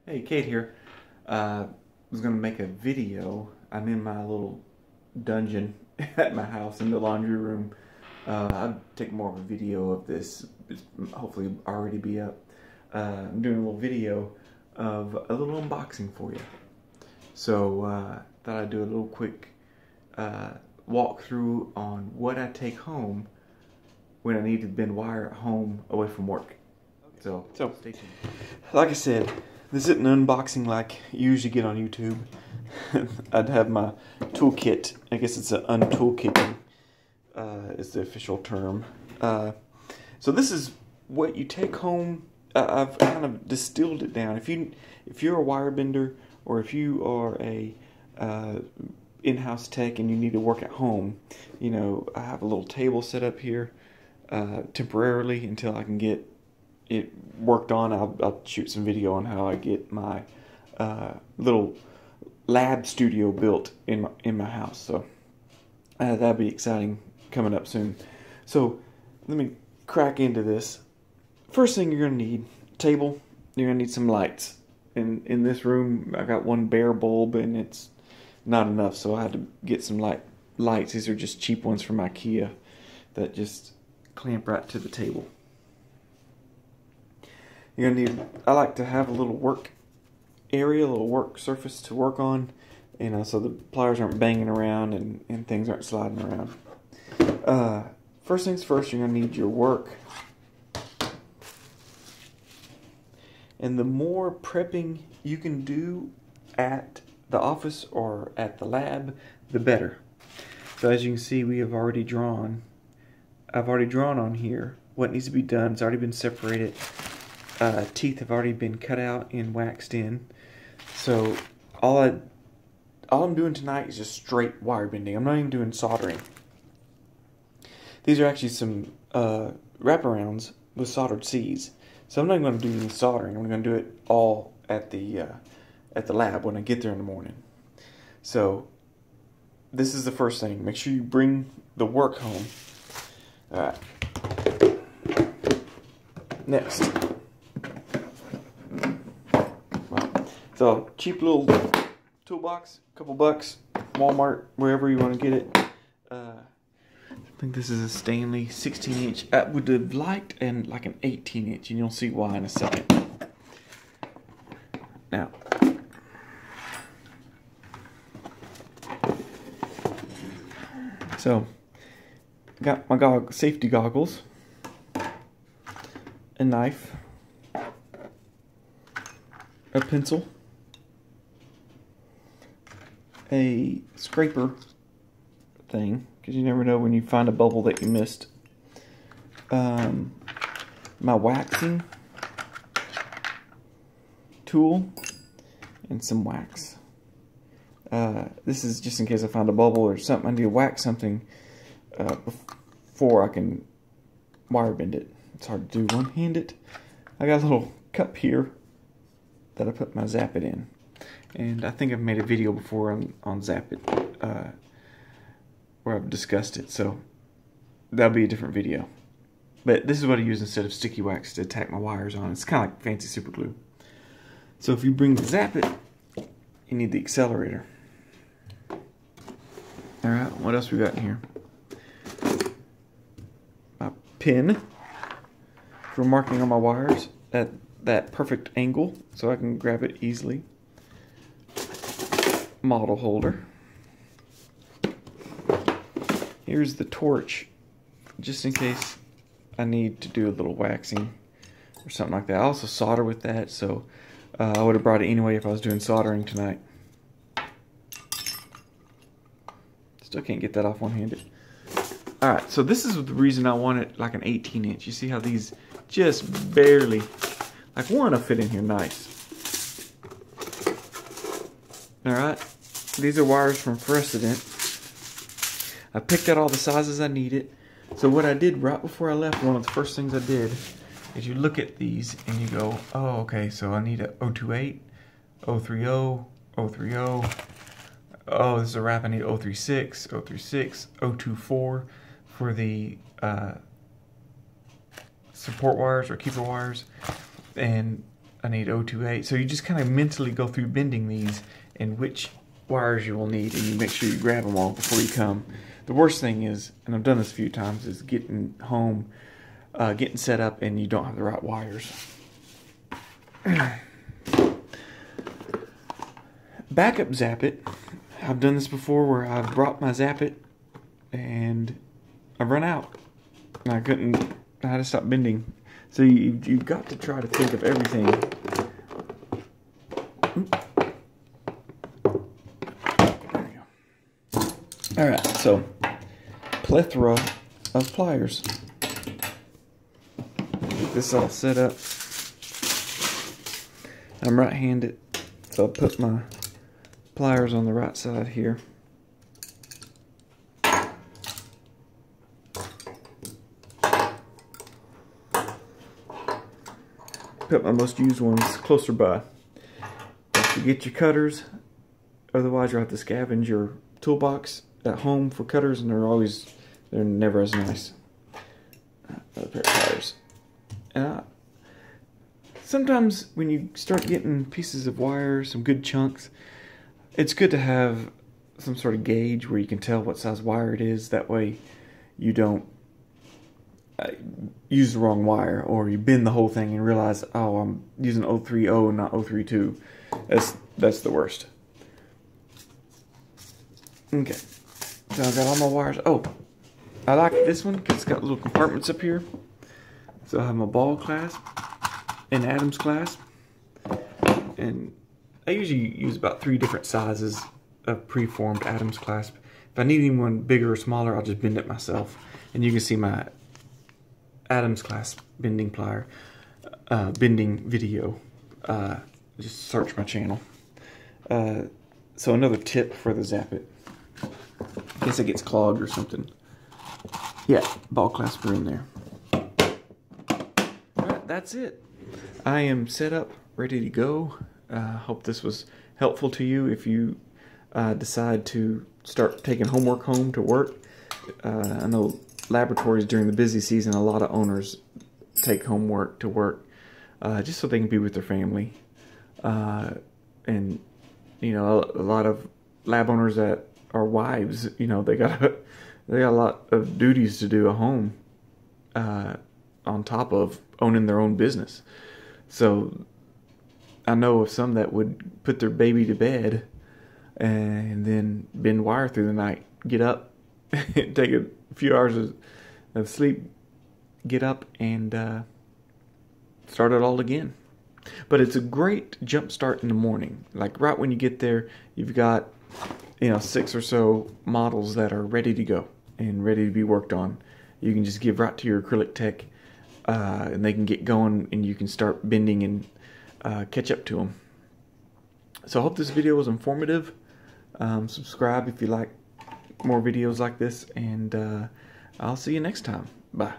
Hey, Kate here. Was gonna make a video. I'm in my little dungeon at my house in the laundry room. I'll take more of a video of this. It's hopefully already be up. I'm doing a little video of a little unboxing for you. So thought I'd do a little quick walkthrough on what I take home when I need to bend wire at home away from work. So stay tuned. Like I said, this isn't an unboxing like you usually get on YouTube. I'd have my toolkit. I guess it's an untoolkitting is the official term. So this is what you take home. I've kind of distilled it down. If you're a wire bender, or if you are a in-house tech and you need to work at home, you know, I have a little table set up here temporarily until I can get it worked on. I'll shoot some video on how I get my little lab studio built in my house. So that'll be exciting, coming up soon. So let me crack into this. First thing you're gonna need: table. You're gonna need some lights. In this room, I got one bare bulb and it's not enough, so I had to get some lights. These are just cheap ones from IKEA that just clamp right to the table. You're gonna need, I like to have a little work area, a little work surface to work on, you know, so the pliers aren't banging around and things aren't sliding around. First things first, you're gonna need your work. And the more prepping you can do at the office or at the lab, the better. So as you can see, I've already drawn on here what needs to be done. It's already been separated. Teeth have already been cut out and waxed in. So all I'm doing tonight is just straight wire bending. I'm not even doing soldering. These are actually some wraparounds with soldered C's. So I'm not going to do any soldering. I'm going to do it all at the lab when I get there in the morning. So this is the first thing. Make sure you bring the work home. All right. Next. So cheap little toolbox, couple bucks, Walmart, wherever you want to get it. I think this is a Stanley 16-inch. I would have liked like an 18-inch, and you'll see why in a second. Now, so got my safety goggles, a knife, a pencil, a scraper thing, because you never know when you find a bubble that you missed. My waxing tool and some wax. This is just in case I find a bubble or something. I need to wax something before I can wire bend it. It's hard to do one-handed. I got a little cup here that I put my Zap It in. And I think I've made a video before on Zap It where I've discussed it, so that'll be a different video. But this is what I use instead of sticky wax to tack my wires on. It's kind of like fancy super glue. So if you bring the Zap It, you need the accelerator. Alright, what else we got in here? My pin for marking on my wires at that perfect angle so I can grab it easily. Model holder. Here's the torch, just in case I need to do a little waxing or something like that. I also solder with that, so I would have brought it anyway if I was doing soldering tonight. Still can't get that off one-handed. Alright, so this is the reason I wanted like an 18-inch. You see how these just barely, like one will fit in here nice. Alright, these are wires from Precedent. I picked out all the sizes I needed. So what I did right before I left, one of the first things I did is you look at these and you go, oh, okay, so I need a 028, 030, 030. Oh, this is a wrap. I need 036, 036, 024 for the support wires or keeper wires. And I need 028. So you just kind of mentally go through bending these and which wires you will need, and you make sure you grab them all before you come. The worst thing is, and I've done this a few times, is getting home, getting set up, and you don't have the right wires. Backup zap it. I've done this before where I've brought my zap it and I've run out. And I had to stop bending. So you've got to try to think of everything. There we go. Alright, so plethora of pliers. Get this all set up. I'm right-handed, so I'll put my pliers on the right side here. Put my most used ones closer by. You get your cutters, otherwise you'll have to scavenge your toolbox at home for cutters, and they're never as nice. Another pair of pliers. And sometimes when you start getting pieces of wire, some good chunks, it's good to have some sort of gauge where you can tell what size wire it is. That way you don't use the wrong wire, or you bend the whole thing and realize, oh, I'm using 030 and not 032. That's the worst. Okay, so I've got all my wires. Oh, I like this one because it's got little compartments up here. So I have my ball clasp and Adam's clasp, and I usually use about 3 different sizes of preformed Adam's clasp. If I need anyone bigger or smaller, I'll just bend it myself. And you can see my Adam's clasp bending plier, bending video. Just search my channel. So another tip for the Zap It, in case it gets clogged or something. Yeah, ball clasps are in there. Alright, that's it. I am set up, ready to go. Hope this was helpful to you if you decide to start taking homework home to work. I know laboratories during the busy season, a lot of owners take homework to work just so they can be with their family. And you know, a lot of lab owners that are wives, you know, they got a lot of duties to do at home on top of owning their own business. So I know of some that would put their baby to bed and then bend wire through the night, get up, take a few hours of sleep, get up and start it all again. But it's a great jump start in the morning. Like right when you get there, you've got, you know, 6 or so models that are ready to go and ready to be worked on. You can just give right to your acrylic tech and they can get going, and you can start bending and catch up to them. So I hope this video was informative. Subscribe if you like more videos like this, and I'll see you next time. Bye.